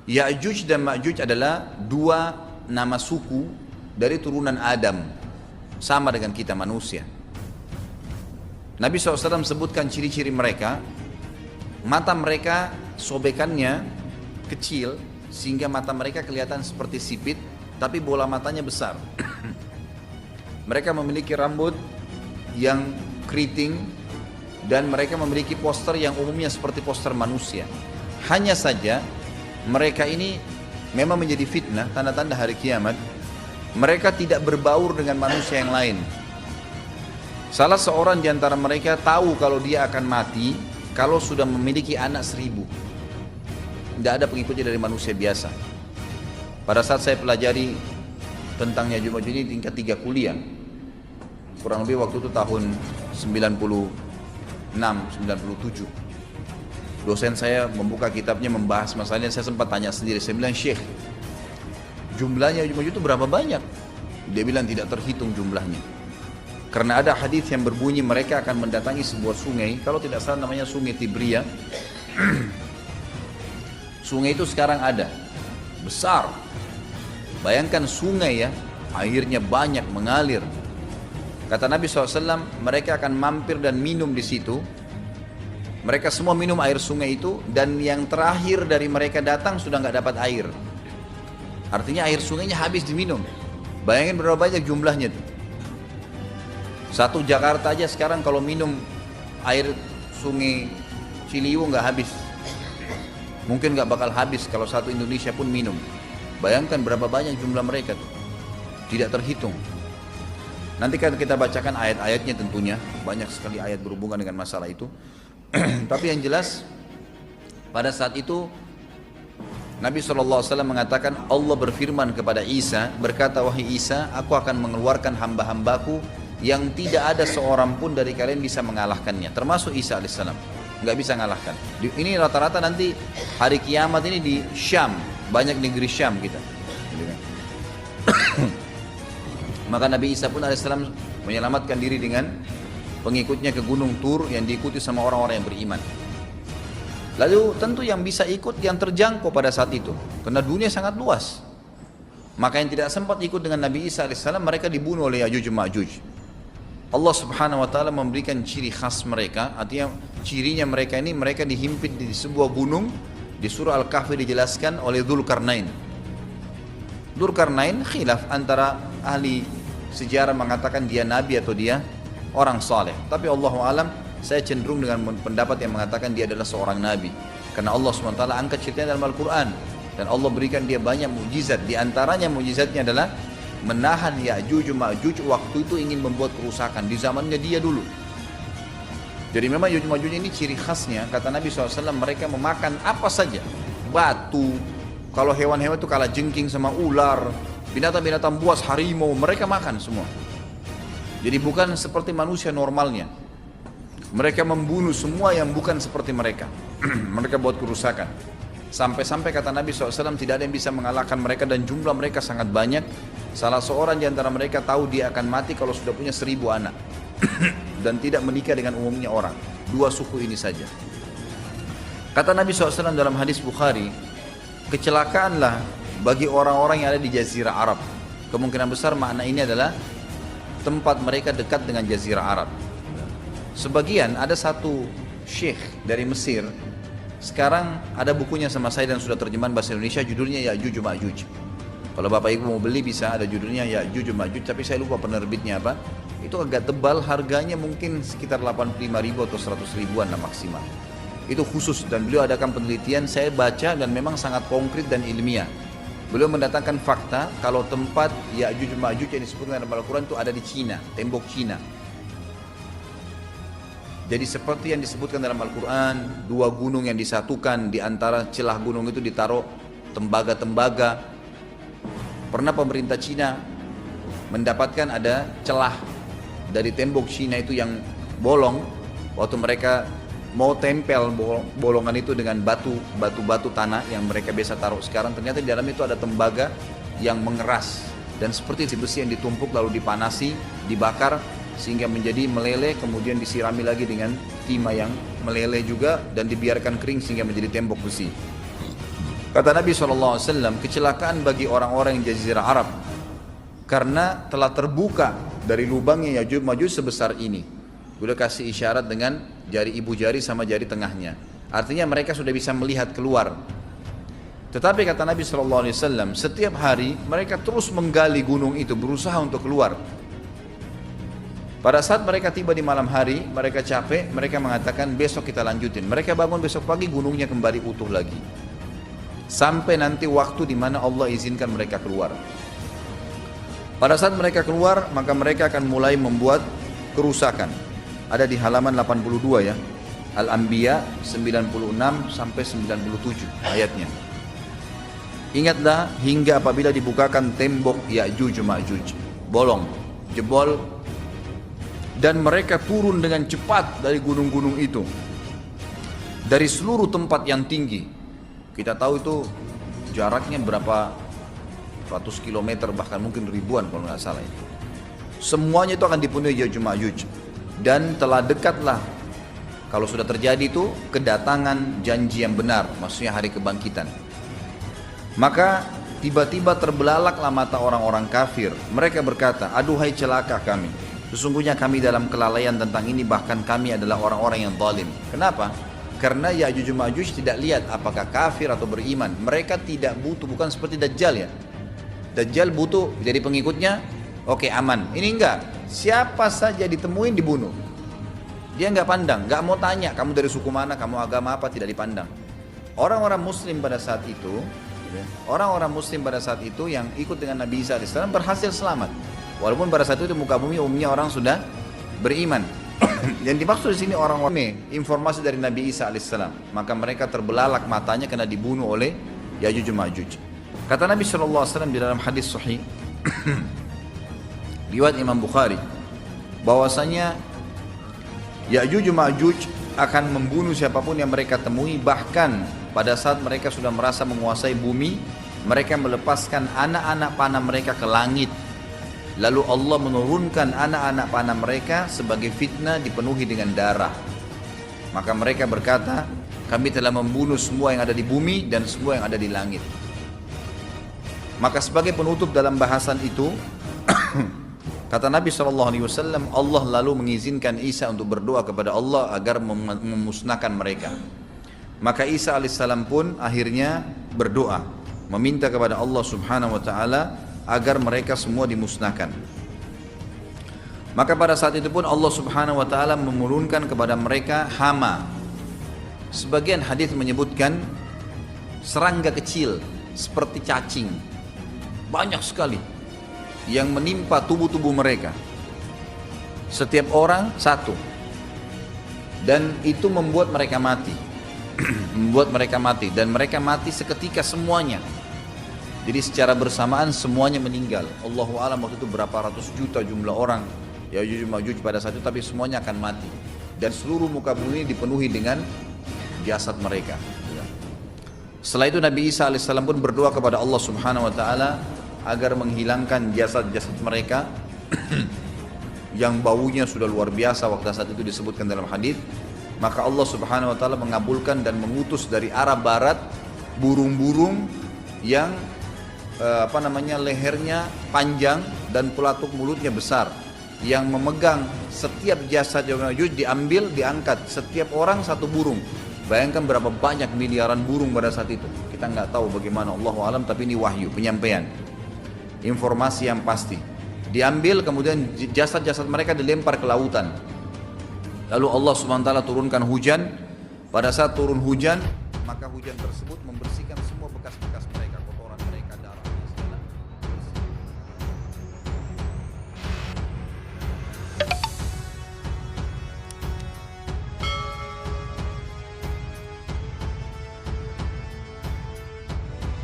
Ya'juj dan Ma'juj adalah dua nama suku dari turunan Adam, sama dengan kita manusia. Nabi SAW sebutkan ciri-ciri mereka. Mata mereka sobekannya kecil sehingga mata mereka kelihatan seperti sipit, tapi bola matanya besar. Mereka memiliki rambut yang keriting dan mereka memiliki poster yang umumnya seperti poster manusia. Hanya saja mereka ini memang menjadi fitnah, tanda-tanda hari kiamat. Mereka tidak berbaur dengan manusia yang lain. Salah seorang di antara mereka tahu kalau dia akan mati kalau sudah memiliki anak 1000. Tidak ada pengikutnya dari manusia biasa. Pada saat saya pelajari tentang Ya'juj Ma'juj ini tingkat 3 kuliah, kurang lebih waktu itu tahun 96, 97. Dosen saya membuka kitabnya membahas masalahnya. Saya sempat tanya sendiri, saya bilang, Syekh, jumlahnya Ya'juj Ma'juj itu berapa banyak? Dia bilang tidak terhitung jumlahnya. Karena ada hadis yang berbunyi mereka akan mendatangi sebuah sungai, kalau tidak salah namanya Sungai Tibria. Sungai itu sekarang ada, besar. Bayangkan sungai ya, airnya banyak mengalir. Kata Nabi SAW, mereka akan mampir dan minum di situ. Mereka semua minum air sungai itu, dan yang terakhir dari mereka datang sudah nggak dapat air. Artinya air sungainya habis diminum. Bayangin berapa banyak jumlahnya tuh. Satu Jakarta aja sekarang kalau minum air sungai Ciliwung nggak habis. Mungkin nggak bakal habis kalau satu Indonesia pun minum. Bayangkan berapa banyak jumlah mereka tuh. Tidak terhitung. Nanti kan kita bacakan ayat-ayatnya tentunya. Banyak sekali ayat berhubungan dengan masalah itu. Tapi yang jelas pada saat itu Nabi SAW mengatakan, Allah berfirman kepada Isa, berkata, wahai Isa, aku akan mengeluarkan hamba-hambaku yang tidak ada seorang pun dari kalian bisa mengalahkannya, termasuk Isa alaihissalam, nggak bisa mengalahkan. Ini rata-rata nanti hari kiamat ini di Syam, banyak negeri Syam kita. Maka Nabi Isa pun alaihissalam menyelamatkan diri dengan pengikutnya ke Gunung Tur yang diikuti sama orang-orang yang beriman. Lalu tentu yang bisa ikut yang terjangkau pada saat itu, karena dunia sangat luas. Maka yang tidak sempat ikut dengan Nabi Isa alaihissalam, mereka dibunuh oleh Ya'juj Ma'juj. Allah Subhanahu wa taala memberikan ciri khas mereka, artinya cirinya mereka ini, mereka dihimpit di sebuah gunung. Di surah Al-Kahfi dijelaskan oleh Dzulkarnain. Dzulkarnain khilaf antara ahli sejarah mengatakan dia nabi atau dia orang saleh. Tapi Allahu alam, saya cenderung dengan pendapat yang mengatakan dia adalah seorang nabi. Karena Allah SWT angkat ceritanya dalam Al-Quran. Dan Allah berikan dia banyak mujizat. Di antaranya mujizatnya adalah menahan Ya'juj Ma'juj waktu itu ingin membuat kerusakan di zamannya dia dulu. Jadi memang Ya'juj Ma'juj ini ciri khasnya, kata Nabi SAW, mereka memakan apa saja. Batu, kalau hewan-hewan itu kalah jengking sama ular, binatang-binatang buas, harimau, mereka makan semua. Jadi bukan seperti manusia normalnya. Mereka membunuh semua yang bukan seperti mereka. Mereka buat kerusakan. Sampai-sampai kata Nabi SAW tidak ada yang bisa mengalahkan mereka dan jumlah mereka sangat banyak. Salah seorang di antara mereka tahu dia akan mati kalau sudah punya 1000 anak. Dan tidak menikah dengan umumnya orang. 2 suku ini saja. Kata Nabi SAW dalam hadis Bukhari, kecelakaanlah bagi orang-orang yang ada di Jazirah Arab. Kemungkinan besar makna ini adalah tempat mereka dekat dengan Jazirah Arab. Sebagian ada satu syekh dari Mesir. Sekarang ada bukunya sama saya dan sudah terjemahan bahasa Indonesia, judulnya Ya'juj Ma'juj. Kalau Bapak Ibu mau beli bisa, ada judulnya Ya'juj Ma'juj, tapi saya lupa penerbitnya apa. Itu agak tebal, harganya mungkin sekitar 85.000 atau 100 ribuan lah maksimal. Itu khusus dan beliau adakan penelitian, saya baca dan memang sangat konkret dan ilmiah. Beliau mendatangkan fakta kalau tempat Ya'juj Ma'juj yang disebutkan dalam Al-Quran itu ada di Cina, tembok Cina. Jadi seperti yang disebutkan dalam Al-Quran, 2 gunung yang disatukan, di antara celah gunung itu ditaruh tembaga-tembaga. Pernah pemerintah Cina mendapatkan ada celah dari tembok Cina itu yang bolong, waktu mereka mau tempel bolongan itu dengan batu tanah yang mereka biasa taruh sekarang, ternyata di dalam itu ada tembaga yang mengeras. Dan seperti besi yang ditumpuk lalu dipanasi, dibakar, sehingga menjadi meleleh, kemudian disirami lagi dengan timah yang meleleh juga dan dibiarkan kering sehingga menjadi tembok besi. Kata Nabi SAW, kecelakaan bagi orang-orang yang Jazirah Arab karena telah terbuka dari lubangnya Ya'juj Ma'juj sebesar ini. Udah kasih isyarat dengan jari ibu jari sama jari tengahnya. Artinya mereka sudah bisa melihat keluar. Tetapi kata Nabi SAW, setiap hari mereka terus menggali gunung itu, berusaha untuk keluar. Pada saat mereka tiba di malam hari, mereka capek, mereka mengatakan besok kita lanjutin. Mereka bangun besok pagi, gunungnya kembali utuh lagi. Sampai nanti waktu di mana Allah izinkan mereka keluar. Pada saat mereka keluar, maka mereka akan mulai membuat kerusakan. Ada di halaman 82 ya. Al-Anbiya 96 sampai 97 ayatnya. Ingatlah hingga apabila dibukakan tembok Ya'juj Ma'juj, bolong, jebol, dan mereka turun dengan cepat dari gunung-gunung itu, dari seluruh tempat yang tinggi. Kita tahu itu jaraknya berapa ratus kilometer, bahkan mungkin ribuan kalau nggak salah itu. Semuanya itu akan dipenuhi Ya'juj Ma'juj, dan telah dekatlah, kalau sudah terjadi itu, kedatangan janji yang benar, maksudnya hari kebangkitan. Maka tiba-tiba terbelalaklah mata orang-orang kafir. Mereka berkata, aduhai celaka kami, sesungguhnya kami dalam kelalaian tentang ini, bahkan kami adalah orang-orang yang zalim. Kenapa? Karena Ya'juj Ma'juj tidak lihat apakah kafir atau beriman. Mereka tidak butuh, bukan seperti Dajjal ya. Dajjal butuh jadi pengikutnya, oke, aman. Ini enggak, siapa saja ditemuin dibunuh. Dia enggak pandang, enggak mau tanya kamu dari suku mana, kamu agama apa, tidak dipandang. Orang-orang muslim pada saat itu, yang ikut dengan Nabi Isa AS berhasil selamat. Walaupun pada saat itu di muka bumi umumnya orang sudah beriman. Yang dimaksud di sini orang-orang informasi dari Nabi Isa AS, maka mereka terbelalak matanya karena dibunuh oleh Ya'juj Ma'juj. Kata Nabi SAW di dalam hadis sahih riwayat Imam Bukhari, bahwasanya Ya'juj Ma'juj akan membunuh siapapun yang mereka temui. Bahkan pada saat mereka sudah merasa menguasai bumi, mereka melepaskan anak-anak panah mereka ke langit. Lalu Allah menurunkan anak-anak panah mereka sebagai fitnah, dipenuhi dengan darah. Maka mereka berkata, kami telah membunuh semua yang ada di bumi dan semua yang ada di langit. Maka sebagai penutup dalam bahasan itu, kata Nabi SAW, Allah lalu mengizinkan Isa untuk berdoa kepada Allah agar memusnahkan mereka. Maka Isa alaihissalam pun akhirnya berdoa, meminta kepada Allah subhanahu wa ta'ala agar mereka semua dimusnahkan. Maka pada saat itu pun Allah subhanahu wa ta'ala menurunkan kepada mereka hama. Sebagian hadis menyebutkan serangga kecil seperti cacing, banyak sekali yang menimpa tubuh-tubuh mereka. Setiap orang satu, dan itu membuat mereka mati. Dan mereka mati seketika semuanya. Jadi secara bersamaan semuanya meninggal. Allahu a'lam waktu itu berapa ratus juta jumlah orang Ya'juj Ma'juj pada saat itu, tapi semuanya akan mati. Dan seluruh muka bumi ini dipenuhi dengan jasad mereka. Setelah itu Nabi Isa AS pun berdoa kepada Allah subhanahu wa ta'ala agar menghilangkan jasad-jasad mereka yang baunya sudah luar biasa waktu saat itu disebutkan dalam hadis. Maka Allah subhanahu wa ta'ala mengabulkan dan mengutus dari arah barat burung-burung yang lehernya panjang dan pelatuk mulutnya besar, yang memegang setiap jasad Ya'juj Ma'juj, diambil, diangkat, setiap orang satu burung. Bayangkan berapa banyak miliaran burung pada saat itu. Kita nggak tahu bagaimana, Allahu a'lam, tapi ini wahyu, penyampaian informasi yang pasti. Diambil, kemudian jasad-jasad mereka dilempar ke lautan. Lalu Allah SWT turunkan hujan. Pada saat turun hujan, maka hujan tersebut membersihkan semua bekas